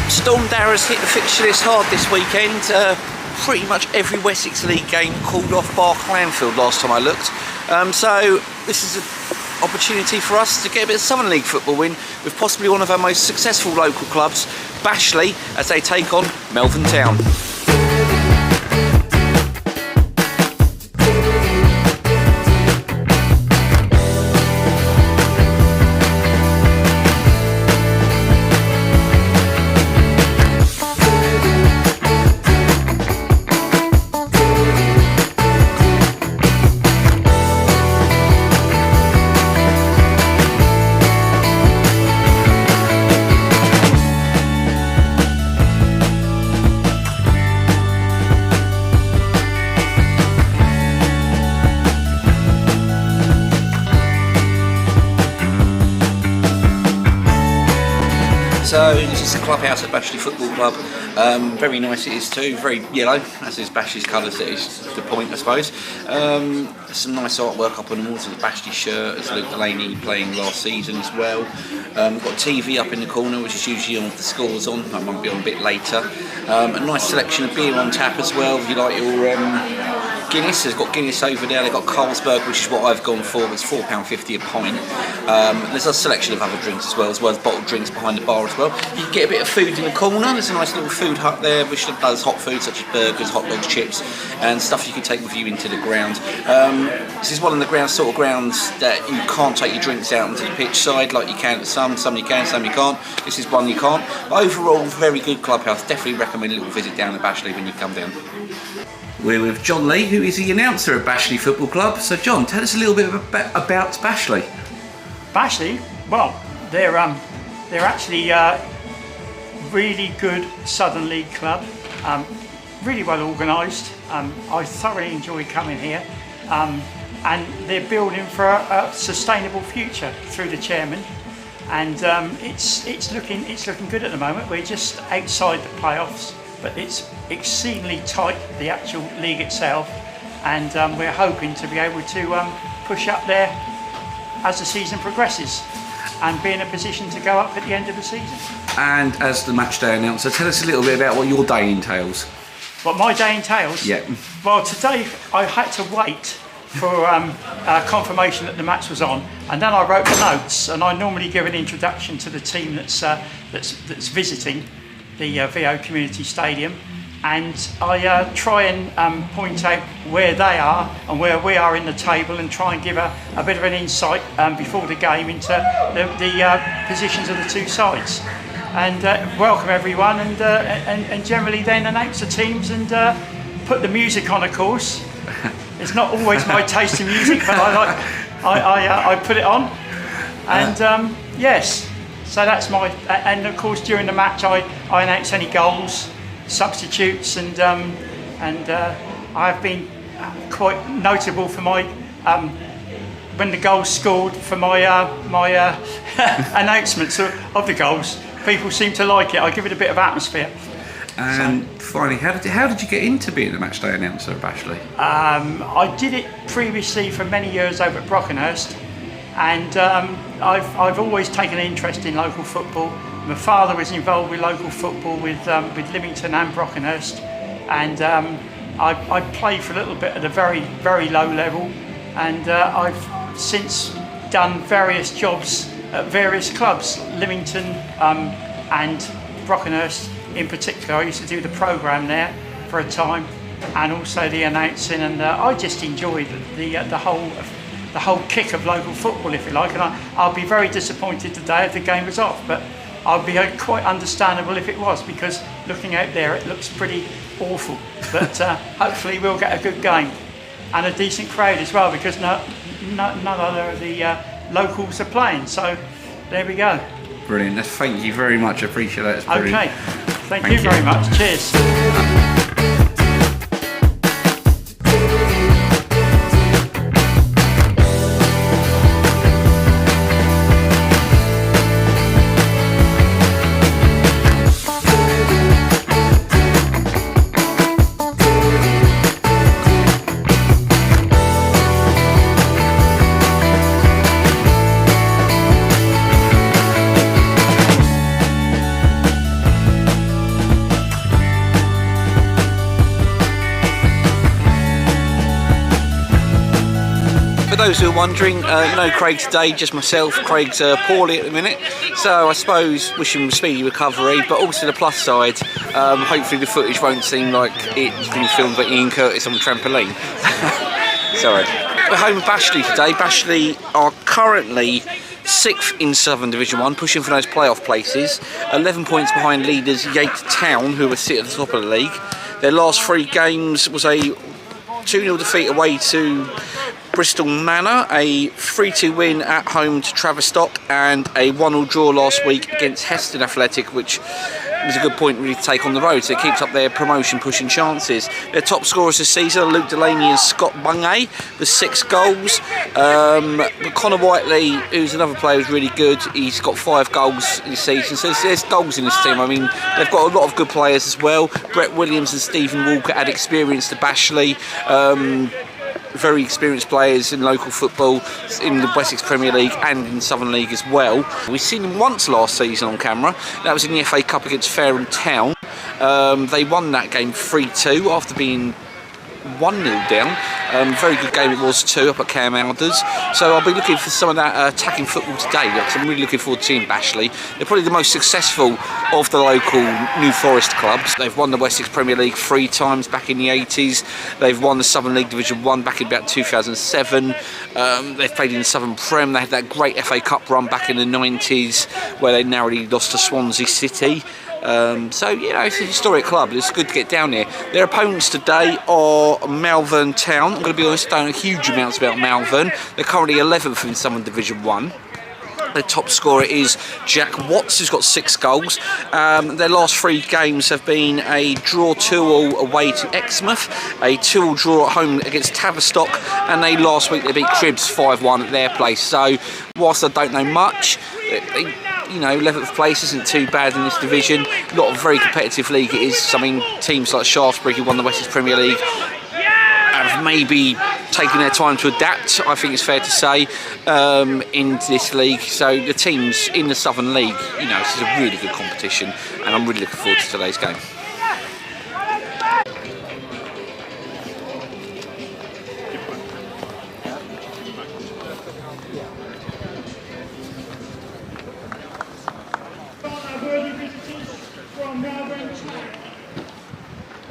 Storm Darrers hit the fixture list hard this weekend. Pretty much every Wessex League game called off bar Clanfield last time I looked. So this is an opportunity for us to get a bit of Southern League football win with possibly one of our most successful local clubs, Bashley, as they take on Malvern Town. So this is the clubhouse at Bashley Football Club. Very nice it is too, very yellow, as is Bashley's colours, that is the point I suppose. There's some nice artwork up on the walls of the Bashley shirt, as Luke Delaney playing last season as well. We've got a TV up in the corner which is usually on with the scores on, that might be on a bit later. A nice selection of beer on tap as well, if you like your Guinness. There's got Guinness over there, they've got Carlsberg, which is what I've gone for, it's £4.50 a pint. There's a selection of other drinks as well as bottled drinks behind the bar as well. You can get a bit of food in the corner, there's a nice little food hut there which does hot food such as burgers, hot dogs, chips and stuff you can take with you into the ground. This is one of the grounds that you can't take your drinks out onto the pitch side like you can at some you can, some you can't. This is one you can't. But overall, very good clubhouse, definitely recommend a little visit down to Bashley when you come down. We're with John Lee, who is the announcer at Bashley Football Club. So John, tell us a little bit about Bashley. Bashley, well, they're actually really good Southern League club, really well organised. I thoroughly enjoy coming here, and they're building for a sustainable future through the chairman, and it's looking good at the moment. We're just outside the playoffs, but it's exceedingly tight, the actual league itself, and we're hoping to be able to push up there as the season progresses and be in a position to go up at the end of the season. And as the matchday announcer, tell us a little bit about what your day entails. What my day entails? Yeah. Well, today I had to wait for confirmation that the match was on, and then I wrote the notes. And I normally give an introduction to the team that's visiting the VO Community Stadium, and I try and point out where they are and where we are in the table, and try and give a bit of an insight before the game into the positions of the two sides, and welcome everyone, and generally then announce the teams and put the music on, of course. It's not always my taste in music, but I put it on, and yes. So that's and of course during the match I announce any goals, substitutes, and I've been quite notable for my when the goals scored for my announcements of the goals. People seem to like it. I give it a bit of atmosphere. And finally, how did you get into being a matchday announcer at Bashley? I did it previously for many years over at Brockenhurst. And I've always taken an interest in local football. My father was involved with local football with Lymington and Brockenhurst, and I played for a little bit at a very, very low level, and I've since done various jobs at various clubs, Lymington and Brockenhurst in particular. I used to do the programme there for a time, and also the announcing, and I just enjoyed the whole kick of local football, if you like, and I'll be very disappointed today if the game was off, but I'll be quite understandable if it was, because looking out there it looks pretty awful, but hopefully we'll get a good game and a decent crowd as well, because none other of the locals are playing, so there we go. Brilliant, thank you very much, I appreciate that. It's brilliant. Okay, thank you very much, cheers. those who are wondering, no Craig today, just myself. Craig's poorly at the minute, so I suppose wish him a speedy recovery, but also the plus side, hopefully the footage won't seem like it's been filmed by Ian Curtis on the trampoline. Sorry. We're home with Bashley today. Bashley are currently 6th in Southern Division 1, pushing for those playoff places, 11 points behind leaders Yate Town, who are sit at the top of the league. Their last 3 games was a 2-0 defeat away to Bristol Manor, a 3-2 win at home to Tavistock, and a 1-1 draw last week against Heston Athletic, which was a good point really to take on the road, so it keeps up their promotion pushing chances. Their top scorers this season are Luke Delaney and Scott Bungay with 6 goals. But Connor Whiteley, who's another player who's really good, he's got 5 goals this season, so there's goals in this team. I mean, they've got a lot of good players as well. Brett Williams and Stephen Walker add experience to Bashley. Very experienced players in local football, in the Wessex Premier League and in Southern League as well. We've seen them once last season on camera. That was in the FA Cup against Malvern Town. They won that game 3-2 after being 1-0 down. Very good game it was too, up at Cam Alders. So I'll be looking for some of that attacking football today, because I'm really looking forward to seeing Bashley. They're probably the most successful of the local New Forest clubs. They've won the Wessex Premier League 3 times back in the 80s. They've won the Southern League Division 1 back in about 2007. They've played in the Southern Prem. They had that great FA Cup run back in the 90s where they narrowly lost to Swansea City. So, you know, it's a historic club. It's good to get down here. Their opponents today are Malvern Town. I'm going to be honest, I don't know huge amounts about Malvern. They're currently 11th in Southern Division 1. Their top scorer is Jack Watts, who's got 6 goals. Their last 3 games have been a draw 2-2 away to Exmouth, a 2-2 draw at home against Tavistock, and last week they beat Cribs 5-1 at their place. So, whilst I don't know much, you know, 11th place isn't too bad in this division. A lot of very competitive league it is. I mean, teams like Shaftesbury, who won the Wessex Premier League, have maybe taken their time to adapt, I think it's fair to say, in this league. So the teams in the Southern League, you know, this is a really good competition, and I'm really looking forward to today's game. From Malvern Town.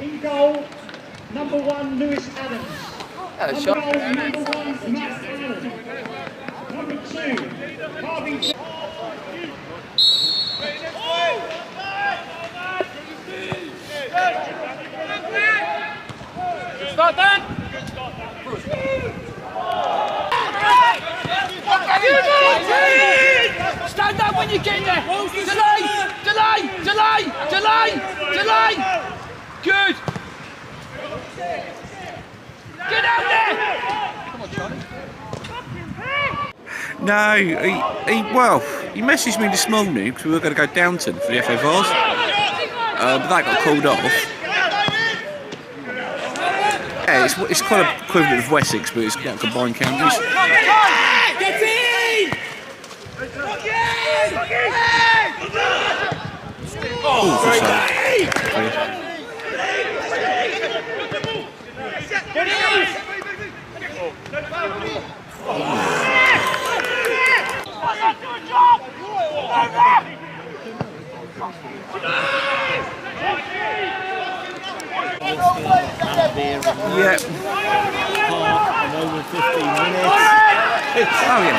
In goal, number 1, Lewis Adams. On goal, number 1, Matt Allen. Number 2, Harvey. Start that! Stand up when you get in there! Delay! Good! Get out there! Come on, Charlie. No, he messaged me this morning because we were going to go Downton for the FA Vars, but that got called off. Yeah, it's kind of equivalent of Wessex, but it's not combined counties. Get in! Oh, for sake. Yeah. And over 15 minutes. Oh yeah.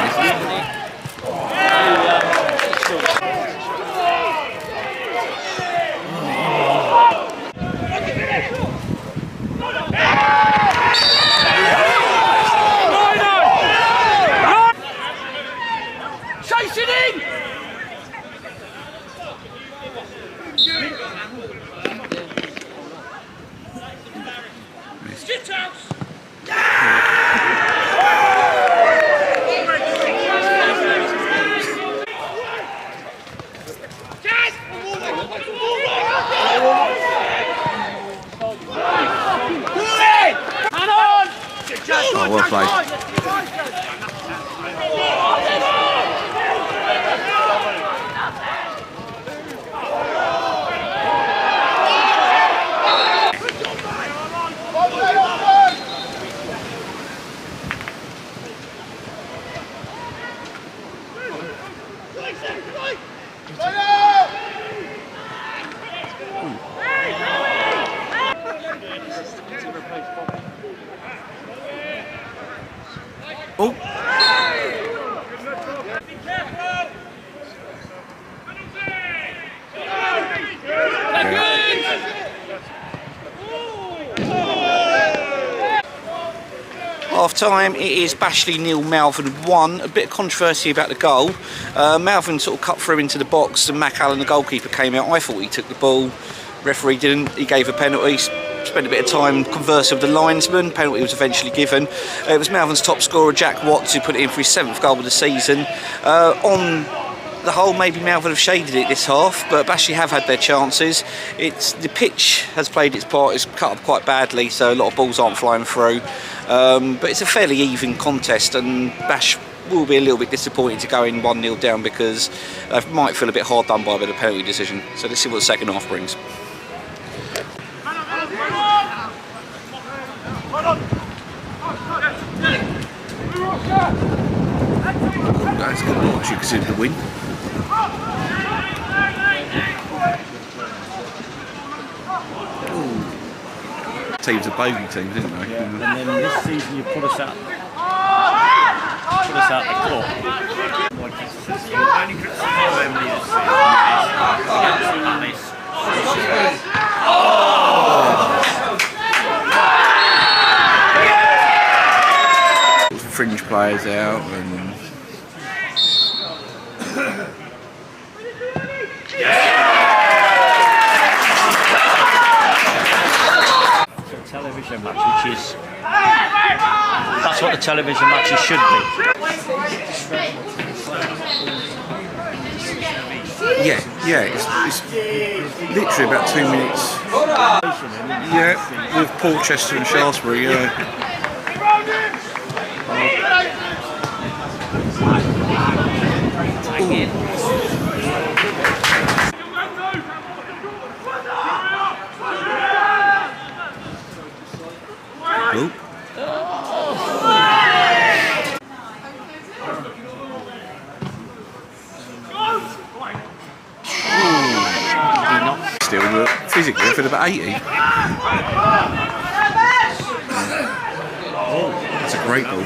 Chase it in! Oh, well played. Oh. Half time, it is Bashley 0, Malvern 1. A bit of controversy about the goal. Malvern sort of cut through into the box and Mac Allen, the goalkeeper, came out. I thought he took the ball. Referee didn't. He gave a penalty. Spent a bit of time conversing with the linesman. Penalty was eventually given. It was Malvern's top scorer, Jack Watts, who put it in for his 7th goal of the season. On the whole, maybe Malvern have shaded it this half, but Bashley have had their chances. The pitch has played its part. It's cut up quite badly, so a lot of balls aren't flying through. But it's a fairly even contest, and Bash will be a little bit disappointed to go in 1-0 down because they might feel a bit hard done by the penalty decision. So let's see what the second half brings. That's good watch, you consider the win. Teams are bogey teams, isn't they? Yeah. And then this season you put us out the court. Fringe players out and television match, which is that's what the television matches should be. Yeah, it's literally about 2 minutes. Yeah, with Portchester and Shaftesbury. Still, physically, I feel about 80. That's a great ball.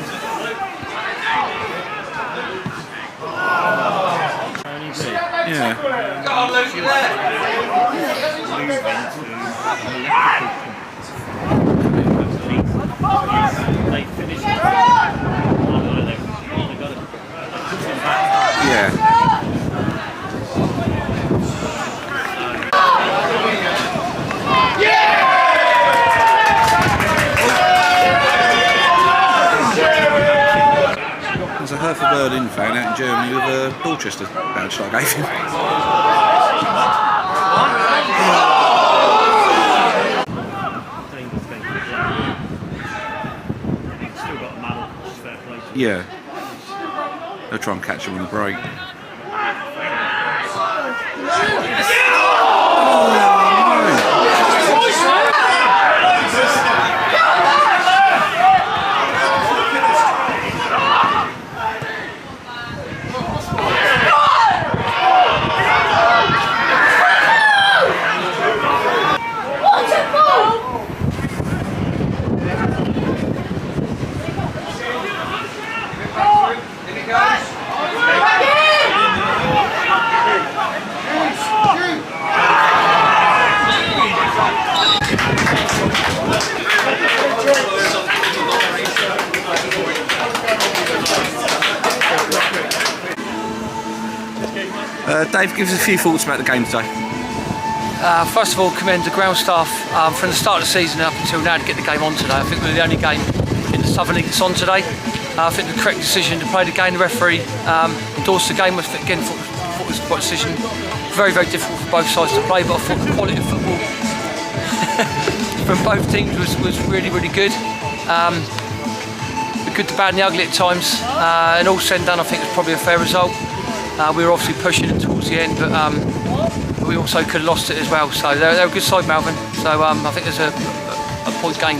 Yeah. Yeah. There's a Hertha Berlin fan out in Germany with a Dorchester badge that I gave him. Yeah. They'll try and catch him on the break. Dave, give us a few thoughts about the game today. First of all, commend the ground staff from the start of the season up until now to get the game on today. I think we're the only game in the Southern League that's on today. I think the correct decision to play the game. The referee endorsed the game. Again, thought it was the right decision. Very, very difficult for both sides to play, but I thought the quality of football from both teams was really, really good. The good, the bad and the ugly at times. And all said and done, I think it was probably a fair result. We were obviously pushing it towards the end, but we also could have lost it as well. So they're a good side, Malvern. So I think there's a point gained.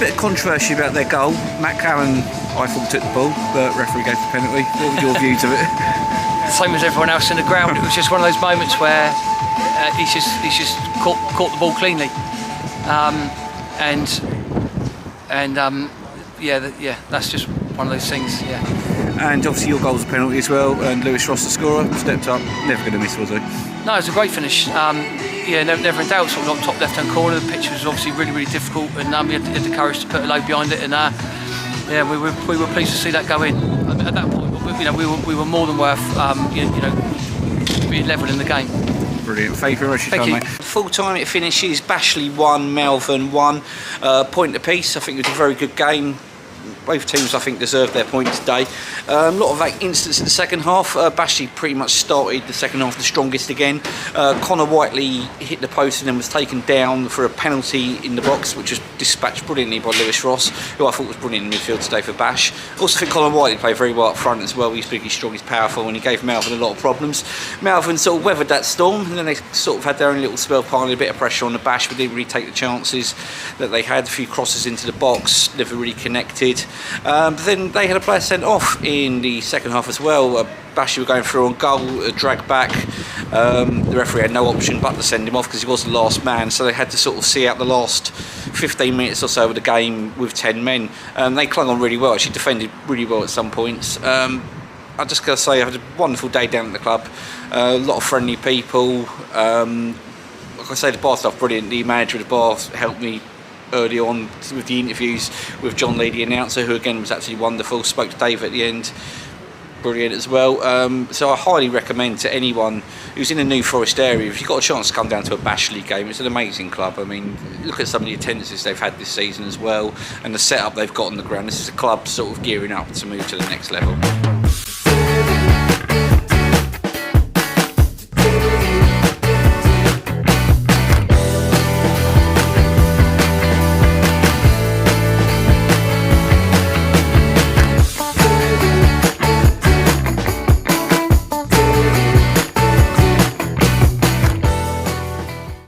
Bit of controversy about their goal. Matt Allen, I thought, took the ball, but referee gave the penalty. What were your views of it? same as everyone else in the ground. It was just one of those moments where he's just caught the ball cleanly, yeah, that's just one of those things. Yeah. And obviously your goal was a penalty as well, and Lewis Ross, the scorer, stepped up, never going to miss, was he? No, it was a great finish. Never in doubt. Sort of top left-hand corner. The pitch was obviously really difficult, and we had the courage to put a load behind it. And we were pleased to see that go in. At that point, we were more than worth being level in the game. Brilliant. Thank you very much for your time, mate. Full time it finishes. Bashley 1, Malvern 1. Point apiece. I think it was a very good game. Both teams, I think, deserved their points today. A lot of instance in the second half. Bashley pretty much started the second half the strongest again. Connor Whiteley hit the post and then was taken down for a penalty in the box, which was dispatched brilliantly by Lewis Ross, who I thought was brilliant in midfield today for Bash. Also think Connor Whiteley played very well up front as well. He's big, he's strong, he's powerful, and he gave Malvern a lot of problems. Malvern sort of weathered that storm, and then they sort of had their own little spell, piling a bit of pressure on the Bash, but didn't really take the chances that they had. A few crosses into the box, never really connected. But then they had a player sent off in the second half as well. Bashley were going through on goal, a drag back. The referee had no option but to send him off because he was the last man, so they had to sort of see out the last 15 minutes or so of the game with 10 men. They clung on really well, actually defended really well at some points. I just got to say, I had a wonderful day down at the club. A lot of friendly people. Like I say, the bar staff brilliant. The manager of the bar helped me early on with the interviews with John Lee, the announcer, who again was absolutely wonderful. Spoke to Dave at the end, brilliant as well. So I highly recommend to anyone who's in the New Forest area, if you've got a chance to come down to a Bashley game, it's an amazing club. I mean, look at some of the attendances they've had this season as well, and the setup they've got on the ground. This is a club sort of gearing up to move to the next level.